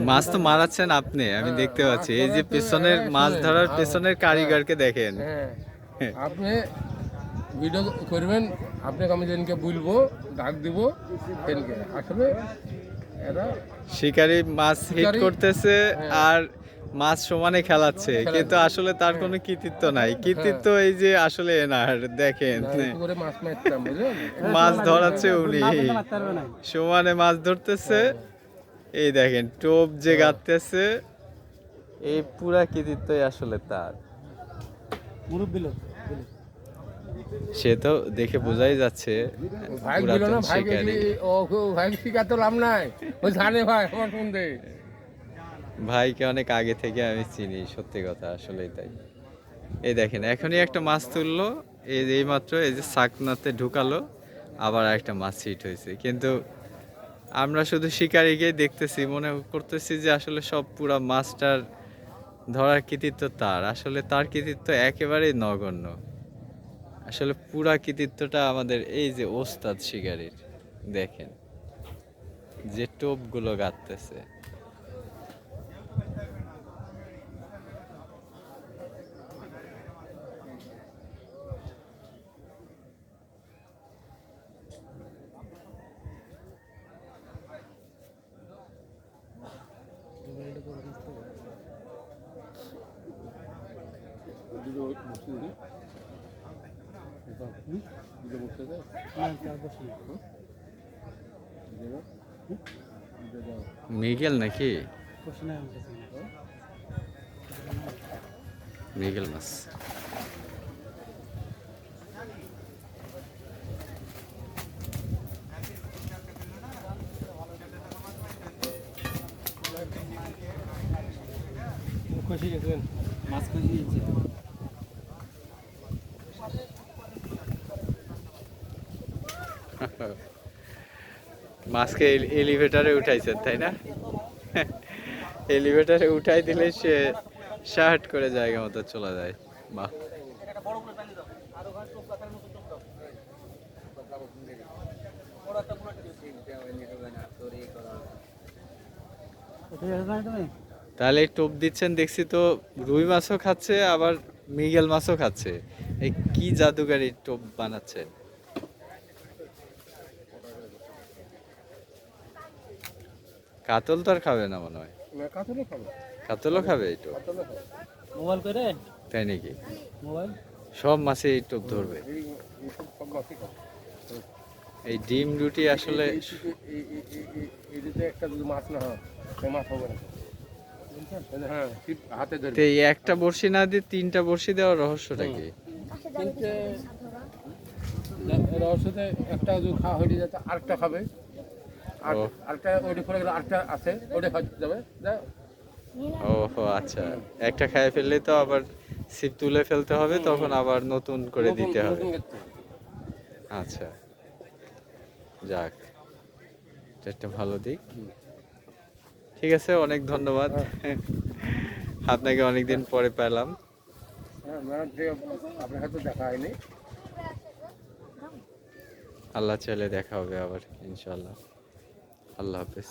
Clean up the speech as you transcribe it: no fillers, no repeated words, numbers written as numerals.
মাছ তো মারাচ্ছেন আপনি, আমি দেখতে পাচ্ছি। এই যে পেছনের মাছ ধরার পেছনের কারিগরকে দেখেন। আপনি ভিডিও করবেন, আপনাকে আমি যেদিনকে বলবো ডাক দিব সেদিনকে আসলে এরা শিকারি মাছ হিট করতেছে আর মাছ সমানে খেলাচ্ছে, কিন্তু আসলে তার কোনো কৃতিত্ব নাই। কৃতিত্ব এই যে আসলে এনার, দেখেন করে মাছ মারতাম বুঝলেন, মাছ ধরাচ্ছে উনি, সমানে মাছ ধরতেছে। এই দেখেন টোপ যে গাঁথতেছে, এই পুরা কৃতিত্বই আসলে তার। সে তো দেখে বোঝাই যাচ্ছে ভাই দিল না, ভাই ও ভাই শিকার তো লাভ নাই, ও জানে ভাই আমার সন্ধে। ভাইকে অনেক আগে থেকে আমি চিনি, সত্যি কথা, আসলেই তাই। এই দেখেন এখনই একটা মাছ তুললো, এই মাত্র এই যে সাকনাতে ঢুকালো, আবার একটা মাছ হিট হয়েছে। কিন্তু আমরা শুধু শিকারীকেই দেখতেছি, মনে করতেছি যে আসলে সব পুরা মাছটার ধরার কৃতিত্ব তার। আসলে তার কৃতিত্ব একেবারেই নগণ্য। আসলে পুরা কৃতিত্বটা আমাদের এই যে ওস্তাদ শিকারীর। দেখেন যে টোপগুলো গাঁথতেছে। মৃগেল নাকি? মৃগেল মাছ। মাছ খুঁজে দিয়েছে। মাছকে এলিভেটরে উঠাইছেন তাই না? এলিভেটরে উঠাই দিলে সে শার্ট করে জায়গা মতো চলে যায়। বাহ, তাহলে টোপ দিচ্ছেন দেখছি তো, রুই মাছও খাচ্ছে আবার মৃগেল মাছও খাচ্ছে। এই কি জাদুকারি টোপ বানাচ্ছেন? কাতল তো আর খাবে না মনে হয়। কাতলও খাবে এই টোপ? মোবাইল করে তাই নাকি? মোবাইল সব মাছে এই টোপ ধরবে? এই ডিম রুটি আসলে একটা যদি মাছ না হয় সেই মাছ হবে না। হ্যাঁ হাতে ধরে এই একটা বড়শি না দিয়ে 3টা বড়শি দেওয়ার রহস্যটা কি? তিনটে রহস্যতে একটা যদি খাওয়া হয়ে যেত আরেকটা খাবে, আর আরেকটা ওইটা পরে গেলে আরেকটা আছে ওইটা খাওয়া যাবে। ওহো আচ্ছা, একটা খায় ফেললে তো আবার ছিপ তুলে ফেলতে হবে, তখন আবার নতুন করে দিতে হবে। আচ্ছা, যাক, এটা একটা ভালো দিক। ঠিক আছে, অনেক ধন্যবাদ। আপনাকে অনেকদিন পরে পেলাম। আপনার সাথে দেখা হয়নি। আল্লাহ চাইলে দেখা হবে আবার ইনশাআল্লাহ। আল্লাহ হাফেজ।